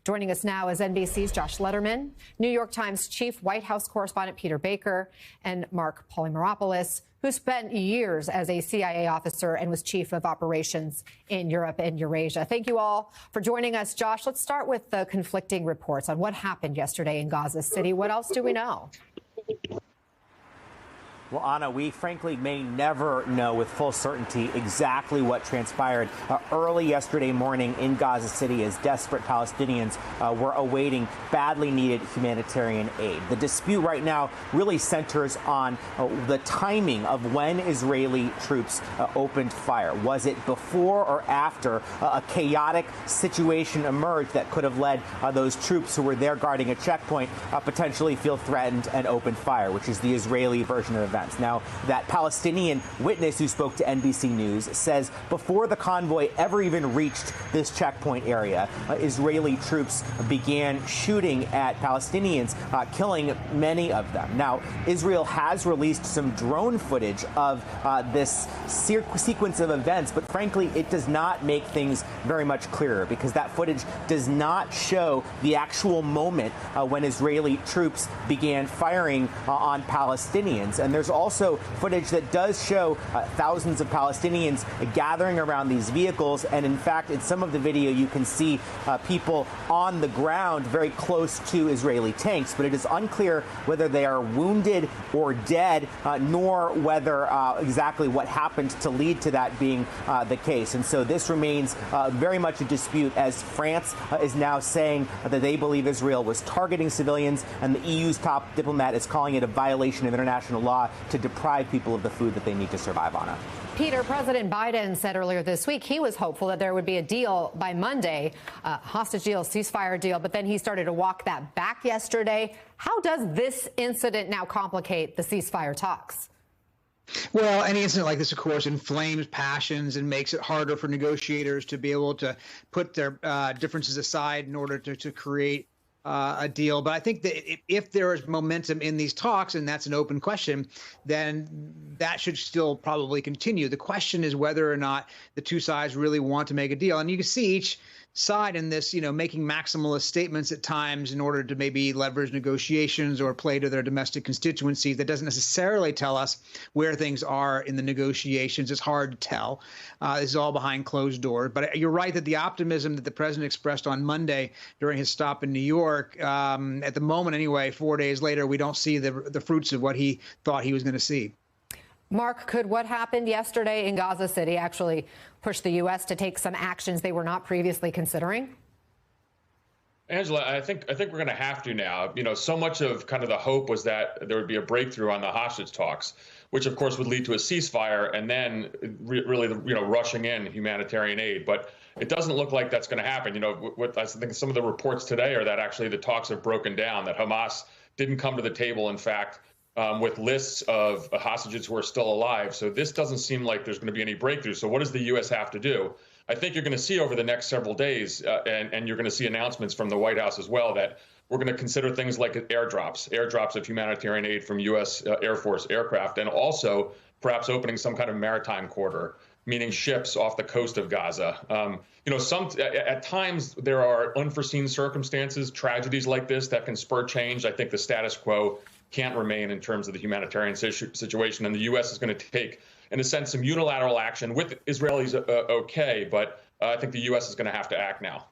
Joining us now is NBC's Josh Lederman, New York Times chief White House correspondent Peter Baker, and Mark Polymeropoulos, who spent years as a CIA officer and was chief of operations in Europe and Eurasia. Thank you all for joining us. Josh, let's start with the conflicting reports on what happened yesterday in Gaza City. What else do we know? Well, Anna, we frankly may never know with full certainty exactly what transpired early yesterday morning in Gaza City as desperate Palestinians were awaiting badly needed humanitarian aid. The dispute right now really centers on the timing of when Israeli troops opened fire. Was it before or after a chaotic situation emerged that could have led those troops who were there guarding a checkpoint potentially feel threatened and open fire, which is the Israeli version of events. Now, that Palestinian witness who spoke to NBC News says before the convoy ever even reached this checkpoint area, Israeli troops began shooting at Palestinians, killing many of them. Now, Israel has released some drone footage of this sequence of events, but frankly, it does not make things very much clearer because that footage does not show the actual moment when Israeli troops began firing on Palestinians. And there's also footage that does show thousands of Palestinians gathering around these vehicles. And in fact, in some of the video, you can see people on the ground very close to Israeli tanks. But it is unclear whether they are wounded or dead, nor whether exactly what happened to lead to that being the case. And so this remains very much a dispute as France is now saying that they believe Israel was targeting civilians, and the EU's top diplomat is calling it a violation of international law to deprive people of the food that they need to survive on it. Peter, President Biden said earlier this week he was hopeful that there would be a deal by Monday, a hostage deal, ceasefire deal, but then he started to walk that back yesterday. How does this incident now complicate the ceasefire talks? Well, any incident like this, of course, inflames passions and makes it harder for negotiators to be able to put their differences aside in order to create a deal. But I think that if there is momentum in these talks, and that's an open question, then that should still probably continue. The question is whether or not the two sides really want to make a deal. And you can see each side in this, making maximalist statements at times in order to maybe leverage negotiations or play to their domestic constituencies. That doesn't necessarily tell us where things are in the negotiations. It's hard to tell. This is all behind closed doors. But you're right that the optimism that the president expressed on Monday during his stop in New York, at the moment anyway, 4 days later, we don't see the fruits of what he thought he was going to see. Mark, could what happened yesterday in Gaza City actually push the U.S. to take some actions they were not previously considering? Angela, I think we're going to have to now. So much of kind of the hope was that there would be a breakthrough on the hostage talks, which of course would lead to a ceasefire and then really, rushing in humanitarian aid. But it doesn't look like that's going to happen. I think some of the reports today are that actually the talks have broken down, that Hamas didn't come to the table, in fact, with lists of hostages who are still alive. So this doesn't seem like there's going to be any breakthrough. So what does the U.S. have to do? I think you're going to see over the next several days, and you're going to see announcements from the White House as well, that we're going to consider things like airdrops of humanitarian aid from U.S. Air Force aircraft, and also perhaps opening some kind of maritime corridor, meaning ships off the coast of Gaza. At times there are unforeseen circumstances, tragedies like this that can spur change. I think the status quo can't remain in terms of the humanitarian situation, and the U.S. is going to take, in a sense, some unilateral action with Israelis, okay, but I think the U.S. is going to have to act now.